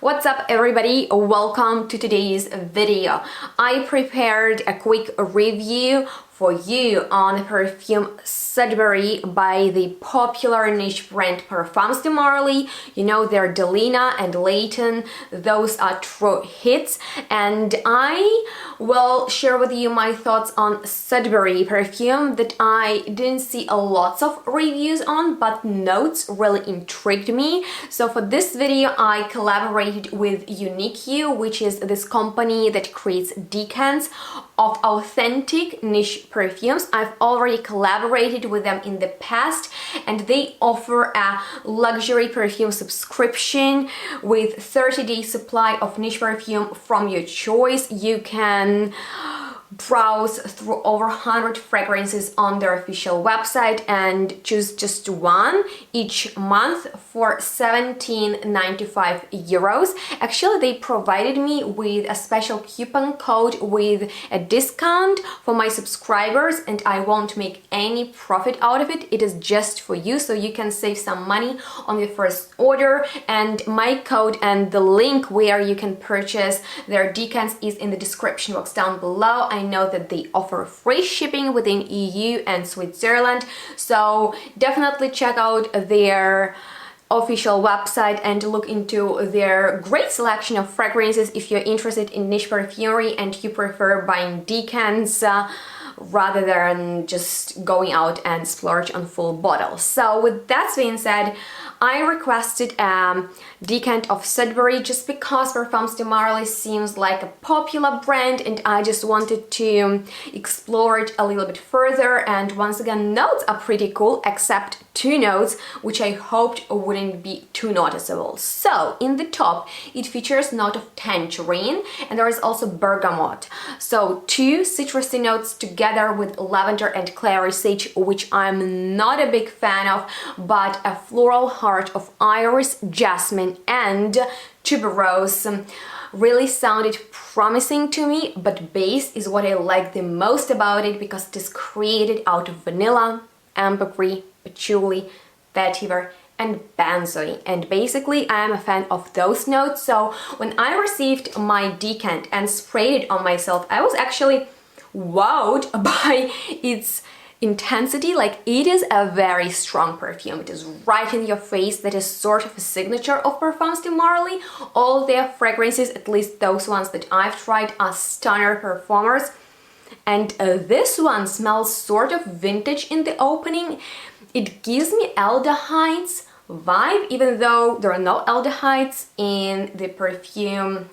What's up everybody, welcome to today's video. I prepared a quick review for you on Perfume Sedbury by the popular niche brand Parfums de Marly. You know, they're DELINA and Layton. Those are true hits, and I will share with you my thoughts on Sedbury perfume that I didn't see a lots of reviews on, but notes really intrigued me. So for this video I collaborated with YUNIQU, which is this company that creates decants of authentic niche perfumes. I've already collaborated with them in the past, and they offer a luxury perfume subscription with 30-day supply of niche perfume from your choice. You can browse through over 100 fragrances on their official website and choose just one each month for 17.95 euros. Actually, they provided me with a special coupon code with a discount for my subscribers, and I won't make any profit out of it. It is just for you, so you can save some money on your first order. And my code and the link where you can purchase their decants is in the description box down below. I know that they offer free shipping within EU and Switzerland, so definitely check out their official website and look into their great selection of fragrances if you're interested in niche perfumery and you prefer buying decants rather than just going out and splurge on full bottles. So with that being said, I requested a decant of Sedbury just because Parfums de Marly seems like a popular brand, and I just wanted to explore it a little bit further. And once again, notes are pretty cool, except two notes which I hoped wouldn't be too noticeable. So in the top it features a note of tangerine, and there is also bergamot. So two citrusy notes together with lavender and clary sage, which I'm not a big fan of, but a floral heart of iris, jasmine and tuberose really sounded promising to me. But base is what I like the most about it, because it is created out of vanilla, ambergris, patchouli, vetiver and benzoin, and basically I am a fan of those notes. So when I received my decant and sprayed it on myself, I was actually wowed by its intensity. Like, it is a very strong perfume. It is right in your face. That is sort of a signature of Parfums de Marly. All their fragrances, at least those ones that I've tried, are stunner perfumers, and this one smells sort of vintage in the opening. It gives me aldehydes vibe, even though there are no aldehydes in the perfume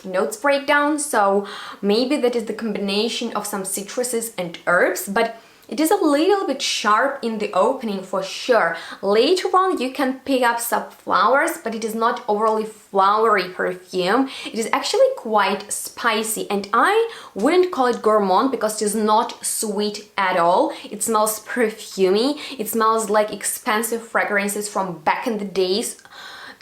notes breakdown. So maybe that is the combination of some citruses and herbs, but it is a little bit sharp in the opening for sure. Later on you can pick up some flowers, but it is not overly flowery perfume. It is actually quite spicy, and I wouldn't call it gourmand because it is not sweet at all. It smells perfumey. It smells like expensive fragrances from back in the days.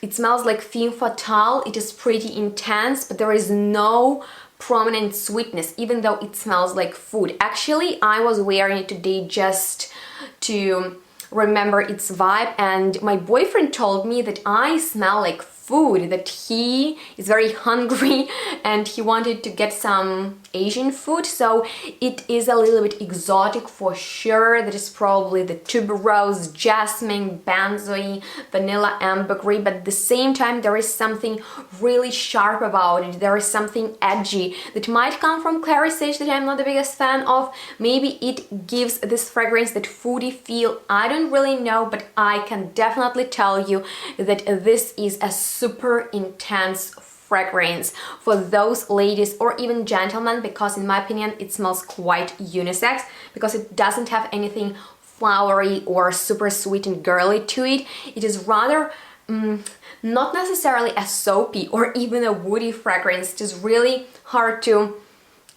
It smells like femme fatale. It is pretty intense, but there is no prominent sweetness, even though it smells like food. Actually, I was wearing it today just to remember its vibe, and my boyfriend told me that I smell like food, that he is very hungry and he wanted to get some Asian food. So it is a little bit exotic for sure. That is probably the tuberose, jasmine, benzoin, vanilla, ambergris, but at the same time there is something really sharp about it. There is something edgy that might come from clary sage that I'm not the biggest fan of. Maybe it gives this fragrance that foodie feel. I don't really know, but I can definitely tell you that this is a super intense fragrance for those ladies or even gentlemen, because in my opinion it smells quite unisex, because it doesn't have anything flowery or super sweet and girly to it. It is rather not necessarily a soapy or even a woody fragrance. It is really hard to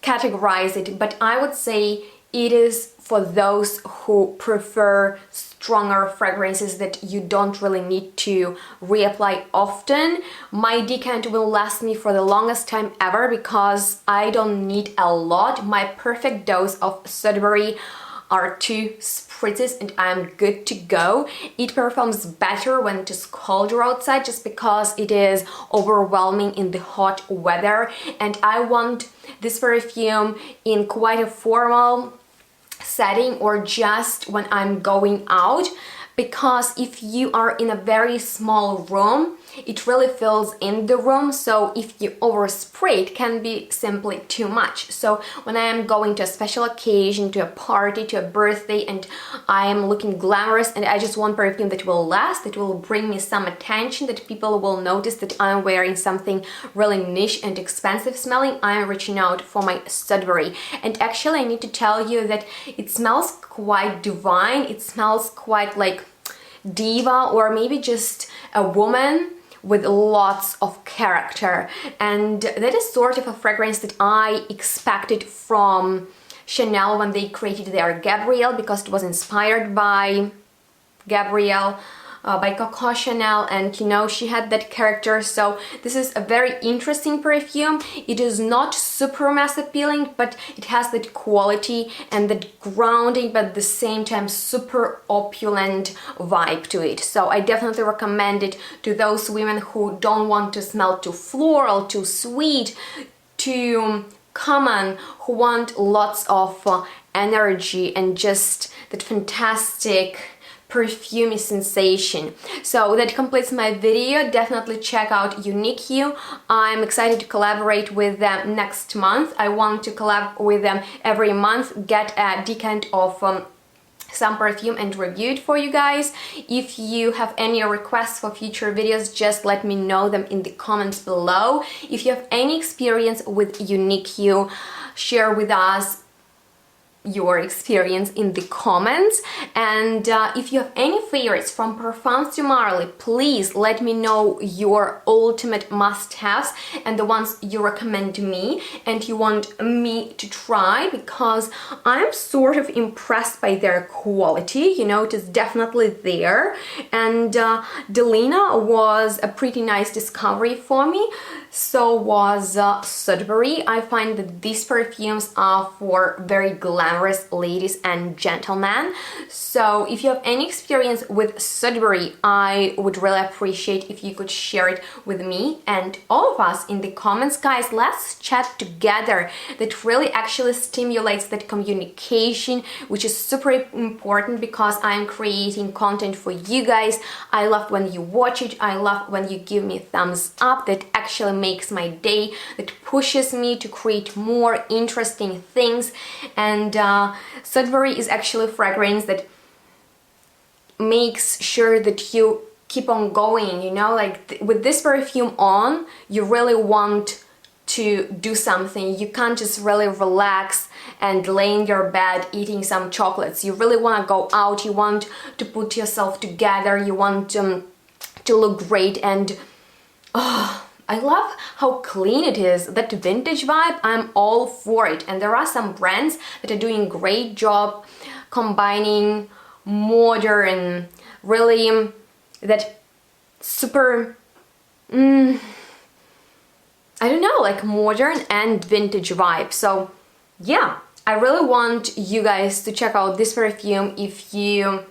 categorize it, but I would say it is for those who prefer stronger fragrances that you don't really need to reapply often. My decant will last me for the longest time ever because I don't need a lot. My perfect dose of Sedbury are 2 spritzes and I'm good to go. It performs better when it is colder outside just because it is overwhelming in the hot weather, and I want this perfume in quite a formal setting or just when I'm going out, because if you are in a very small room, it really fills in the room, so if you overspray it can be simply too much. So when I am going to a special occasion, to a party, to a birthday, and I am looking glamorous and I just want perfume that will last, that will bring me some attention, that people will notice that I'm wearing something really niche and expensive smelling, I'm reaching out for my Sudbury. And actually I need to tell you that it smells quite divine, it smells quite like diva, or maybe just a woman with lots of character, and that is sort of a fragrance that I expected from Chanel when they created their Gabrielle, because it was inspired by Gabrielle, by Coco Chanel, and you know, she had that character. So this is a very interesting perfume. It is not super mass appealing, but it has that quality and that grounding, but at the same time super opulent vibe to it. So I definitely recommend it to those women who don't want to smell too floral, too sweet, too common, who want lots of energy and just that fantastic perfumey sensation. So that completes my video. Definitely check out YUNIQU. I'm excited to collaborate with them next month. I want to collab with them every month, get a decant of some perfume and review it for you guys. If you have any requests for future videos, just let me know them in the comments below. If you have any experience with YUNIQU, share with us your experience in the comments. And if you have any favorites from Parfums de Marly, please let me know your ultimate must-haves and the ones you recommend to me and you want me to try, because I'm sort of impressed by their quality. You know, it is definitely there, and DELINA was a pretty nice discovery for me. So was Sudbury. I find that these perfumes are for very glamorous ladies and gentlemen. So if you have any experience with Sudbury, I would really appreciate if you could share it with me and all of us in the comments. Guys, let's chat together. That really actually stimulates that communication, which is super important because I'm creating content for you guys. I love when you watch it. I love when you give me thumbs up. That actually makes my day, that pushes me to create more interesting things. And Sudbury is actually a fragrance that makes sure that you keep on going, you know, like with this perfume on, you really want to do something. You can't just really relax and lay in your bed eating some chocolates. You really want to go out, you want to put yourself together, you want to look great. And oh, I love how clean it is, that vintage vibe, I'm all for it. And there are some brands that are doing a great job combining modern, really that super, I don't know, like modern and vintage vibe. So yeah, I really want you guys to check out this perfume if you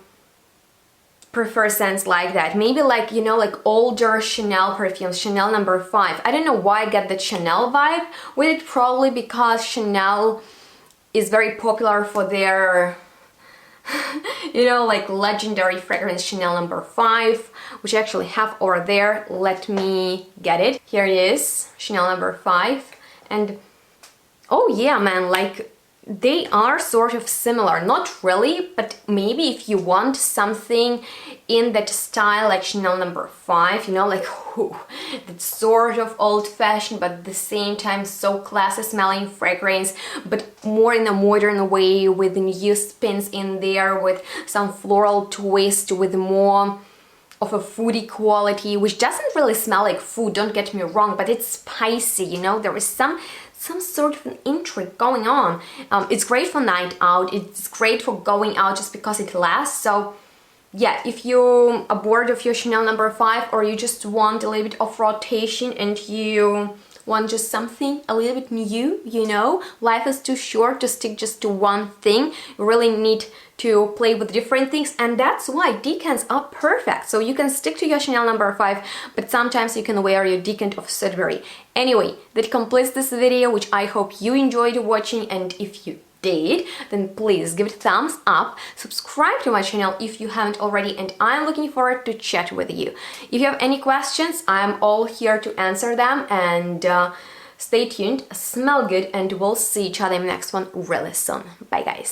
prefer scents like that. Maybe like, you know, like older Chanel perfumes, Chanel No. 5. I don't know why I get the Chanel vibe with it, probably because Chanel is very popular for their you know, like legendary fragrance Chanel No. 5, which I actually have over there. Let me get it. Here it is, Chanel No. 5. And oh yeah, man, like they are sort of similar, not really, but maybe if you want something in that style like Chanel No. 5, you know, like that's sort of old-fashioned but at the same time so classy smelling fragrance, but more in a modern way with new spins in there, with some floral twist, with more of a foodie quality, which doesn't really smell like food, don't get me wrong, but it's spicy, you know, there is some sort of an intrigue going on. It's great for night out, it's great for going out just because it lasts. So yeah, if you are bored of your Chanel No. 5 or you just want a little bit of rotation and you want just something a little bit new, you know, life is too short to stick just to one thing. You really need to play with different things, and that's why decants are perfect. So you can stick to your Chanel No. 5, but sometimes you can wear your decant of Sudbury. Anyway, that completes this video, which I hope you enjoyed watching, and if you did, then please give it a thumbs up, subscribe to my channel if you haven't already, and I'm looking forward to chat with you. If you have any questions, I'm all here to answer them, and stay tuned, smell good, and we'll see each other in the next one really soon. Bye guys!